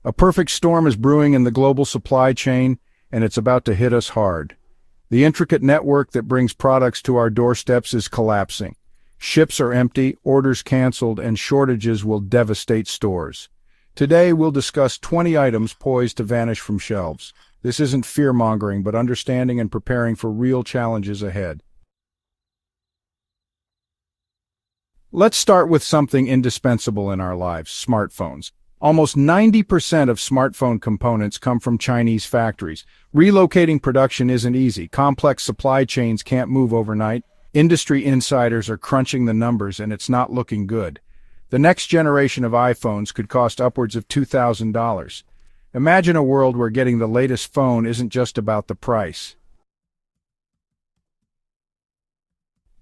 A perfect storm is brewing in the global supply chain, and it's about to hit us hard. The intricate network that brings products to our doorsteps is collapsing. Ships are empty, orders canceled, and shortages will devastate stores. Today, we'll discuss 20 items poised to vanish from shelves. This isn't fear-mongering, but understanding and preparing for real challenges ahead. Let's start with something indispensable in our lives: smartphones. Almost 90% of smartphone components come from Chinese factories. Relocating production isn't easy. Complex supply chains can't move overnight. Industry insiders are crunching the numbers, and it's not looking good. The next generation of iPhones could cost upwards of $2,000. Imagine a world where getting the latest phone isn't just about the price.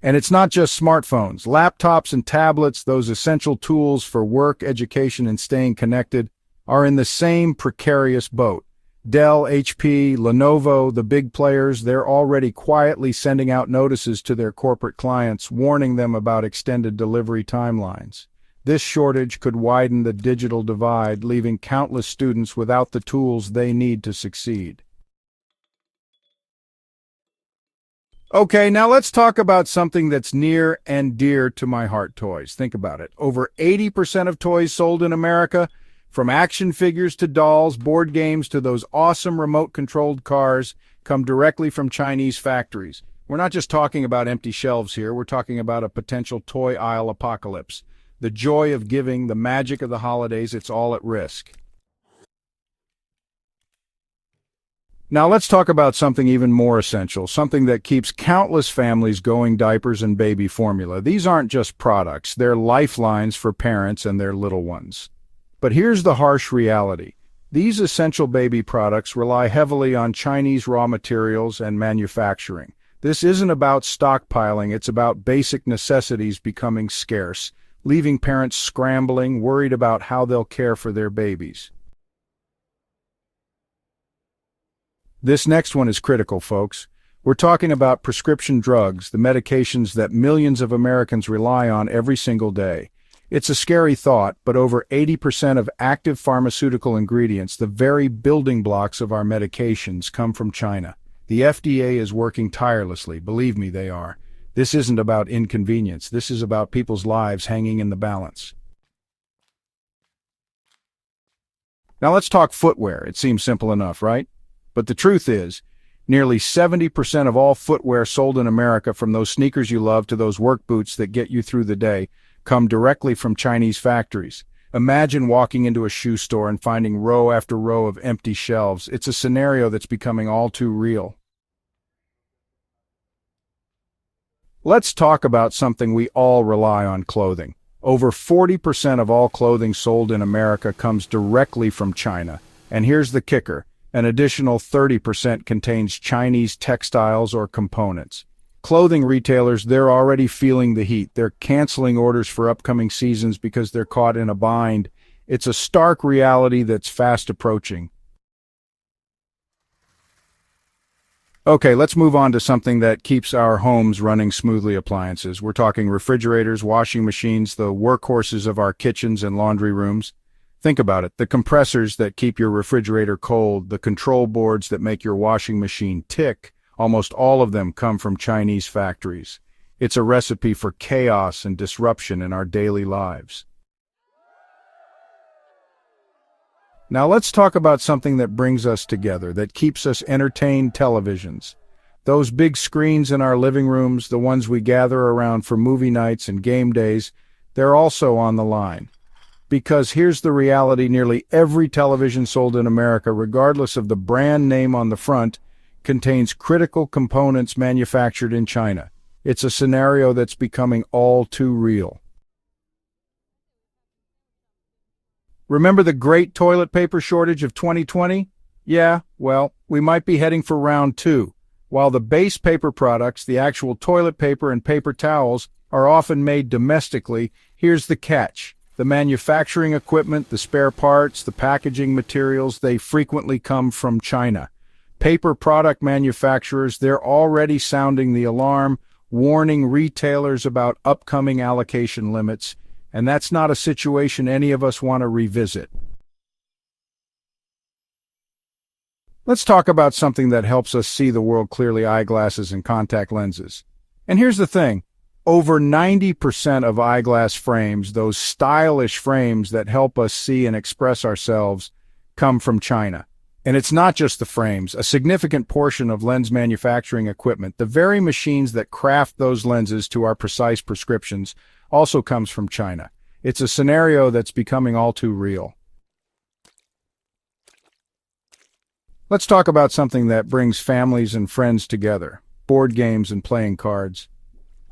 And it's not just smartphones. Laptops and tablets, those essential tools for work, education, and staying connected, are in the same precarious boat. Dell, HP, Lenovo, the big players, they're already quietly sending out notices to their corporate clients, warning them about extended delivery timelines. This shortage could widen the digital divide, leaving countless students without the tools they need to succeed. Okay, now let's talk about something that's near and dear to my heart: toys. Think about it. Over 80% of toys sold in America, from action figures to dolls, board games to those awesome remote-controlled cars, come directly from Chinese factories. We're not just talking about empty shelves here, we're talking about a potential toy aisle apocalypse. The joy of giving, the magic of the holidays, it's all at risk. Now let's talk about something even more essential, something that keeps countless families going: diapers and baby formula. These aren't just products, they're lifelines for parents and their little ones. But here's the harsh reality. These essential baby products rely heavily on Chinese raw materials and manufacturing. This isn't about stockpiling, it's about basic necessities becoming scarce, leaving parents scrambling, worried about how they'll care for their babies. This next one is critical, folks. We're talking about prescription drugs, the medications that millions of Americans rely on every single day. It's a scary thought, but over 80% of active pharmaceutical ingredients, the very building blocks of our medications, come from China. The FDA is working tirelessly, believe me, they are. This isn't about inconvenience, this is about people's lives hanging in the balance. Now let's talk footwear. It seems simple enough, right? But the truth is, nearly 70% of all footwear sold in America, from those sneakers you love to those work boots that get you through the day, come directly from Chinese factories. Imagine walking into a shoe store and finding row after row of empty shelves. It's a scenario that's becoming all too real. Let's talk about something we all rely on: clothing. Over 40% of all clothing sold in America comes directly from China. And here's the kicker: an additional 30% contains Chinese textiles or components. Clothing retailers, they're already feeling the heat. They're canceling orders for upcoming seasons because they're caught in a bind. It's a stark reality that's fast approaching. Okay, let's move on to something that keeps our homes running smoothly: appliances. We're talking refrigerators, washing machines, the workhorses of our kitchens and laundry rooms. Think about it: the compressors that keep your refrigerator cold, the control boards that make your washing machine tick, almost all of them come from Chinese factories. It's a recipe for chaos and disruption in our daily lives. Now let's talk about something that brings us together, that keeps us entertained: televisions. Those big screens in our living rooms, the ones we gather around for movie nights and game days, they're also on the line. Because here's the reality: nearly every television sold in America, regardless of the brand name on the front, contains critical components manufactured in China. It's a scenario that's becoming all too real. Remember the great toilet paper shortage of 2020? Yeah, well, we might be heading for round two. While the base paper products, the actual toilet paper and paper towels, are often made domestically, here's the catch: the manufacturing equipment, the spare parts, the packaging materials, they frequently come from China. Paper product manufacturers, they're already sounding the alarm, warning retailers about upcoming allocation limits, and that's not a situation any of us want to revisit. Let's talk about something that helps us see the world clearly: eyeglasses and contact lenses. And here's the thing. Over 90% of eyeglass frames, those stylish frames that help us see and express ourselves, come from China. And it's not just the frames. A significant portion of lens manufacturing equipment, the very machines that craft those lenses to our precise prescriptions, also comes from China. It's a scenario that's becoming all too real. Let's talk about something that brings families and friends together: board games and playing cards.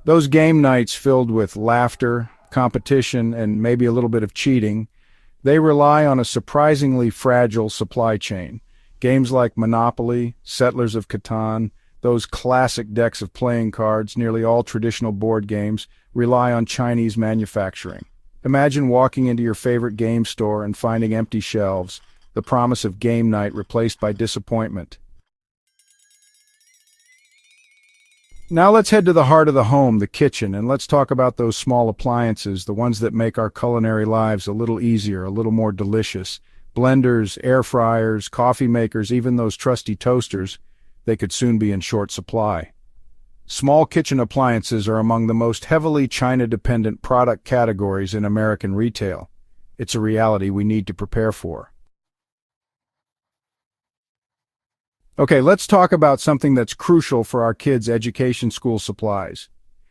Those game nights filled with laughter, competition, and maybe a little bit of cheating, they rely on a surprisingly fragile supply chain. Games like Monopoly, Settlers of Catan, those classic decks of playing cards, nearly all traditional board games, rely on Chinese manufacturing. Imagine walking into your favorite game store and finding empty shelves, the promise of game night replaced by disappointment. Now let's head to the heart of the home, the kitchen, and let's talk about those small appliances, the ones that make our culinary lives a little easier, a little more delicious. Blenders, air fryers, coffee makers, even those trusty toasters, they could soon be in short supply. Small kitchen appliances are among the most heavily China-dependent product categories in American retail. It's a reality we need to prepare for. Okay, let's talk about something that's crucial for our kids' education: school supplies.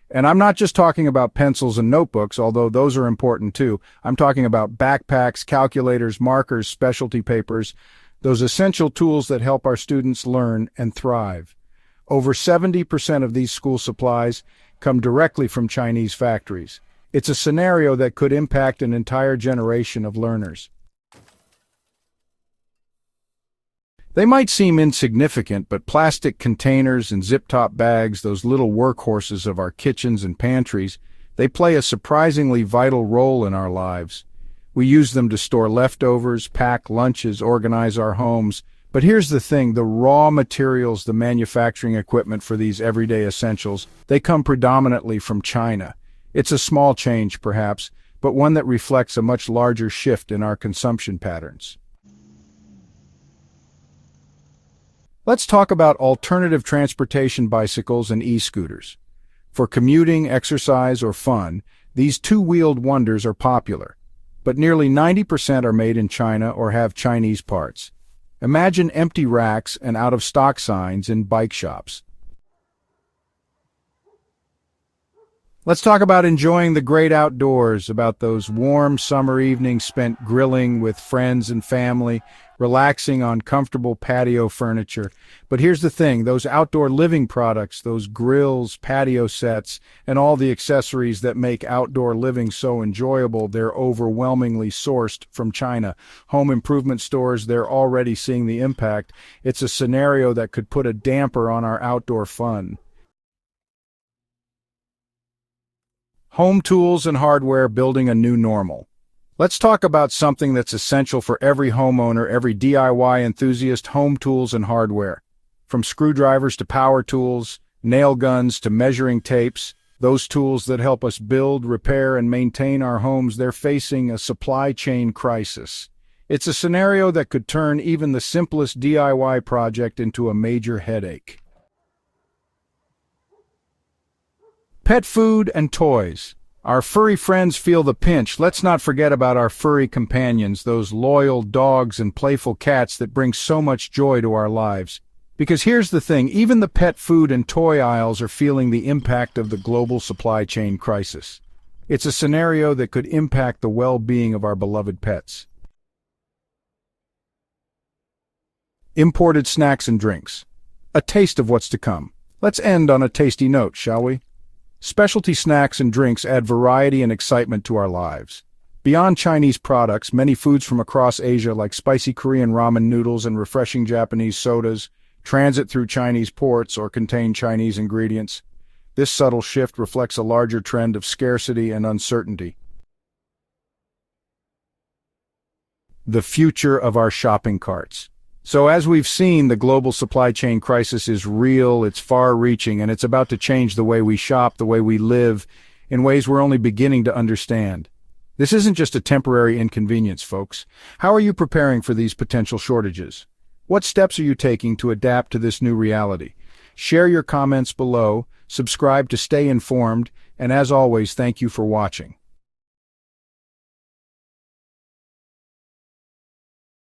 And I'm not just talking about pencils and notebooks, although those are important too. I'm talking about backpacks, calculators, markers, specialty papers, those essential tools that help our students learn and thrive. Over 70% of these school supplies come directly from Chinese factories. It's a scenario that could impact an entire generation of learners. They might seem insignificant, but plastic containers and zip-top bags, those little workhorses of our kitchens and pantries, they play a surprisingly vital role in our lives. We use them to store leftovers, pack lunches, organize our homes. But here's the thing: the raw materials, the manufacturing equipment for these everyday essentials, they come predominantly from China. It's a small change, perhaps, but one that reflects a much larger shift in our consumption patterns. Let's talk about alternative transportation: bicycles and e-scooters. For commuting, exercise, or fun, these two-wheeled wonders are popular. But nearly 90% are made in China or have Chinese parts. Imagine empty racks and out-of-stock signs in bike shops. Let's talk about enjoying the great outdoors, about those warm summer evenings spent grilling with friends and family, relaxing on comfortable patio furniture. But here's the thing: those outdoor living products, those grills, patio sets, and all the accessories that make outdoor living so enjoyable, they're overwhelmingly sourced from China. Home improvement stores, they're already seeing the impact. It's a scenario that could put a damper on our outdoor fun. Home tools and hardware building a new normal. Let's talk about something that's essential for every homeowner, every DIY enthusiast: home tools and hardware. From screwdrivers to power tools, nail guns to measuring tapes, those tools that help us build, repair, and maintain our homes, they're facing a supply chain crisis. It's a scenario that could turn even the simplest DIY project into a major headache. Pet food and toys. Our furry friends feel the pinch. Let's not forget about our furry companions, those loyal dogs and playful cats that bring so much joy to our lives. Because here's the thing: even the pet food and toy aisles are feeling the impact of the global supply chain crisis. It's a scenario that could impact the well-being of our beloved pets. Imported snacks and drinks. A taste of what's to come. Let's end on a tasty note, shall we? Specialty snacks and drinks add variety and excitement to our lives. Beyond Chinese products, many foods from across Asia, like spicy Korean ramen noodles and refreshing Japanese sodas, transit through Chinese ports or contain Chinese ingredients. This subtle shift reflects a larger trend of scarcity and uncertainty. The future of our shopping carts. So as we've seen, the global supply chain crisis is real, it's far-reaching, and it's about to change the way we shop, the way we live, in ways we're only beginning to understand. This isn't just a temporary inconvenience, folks. How are you preparing for these potential shortages? What steps are you taking to adapt to this new reality? Share your comments below, subscribe to stay informed, and as always, thank you for watching.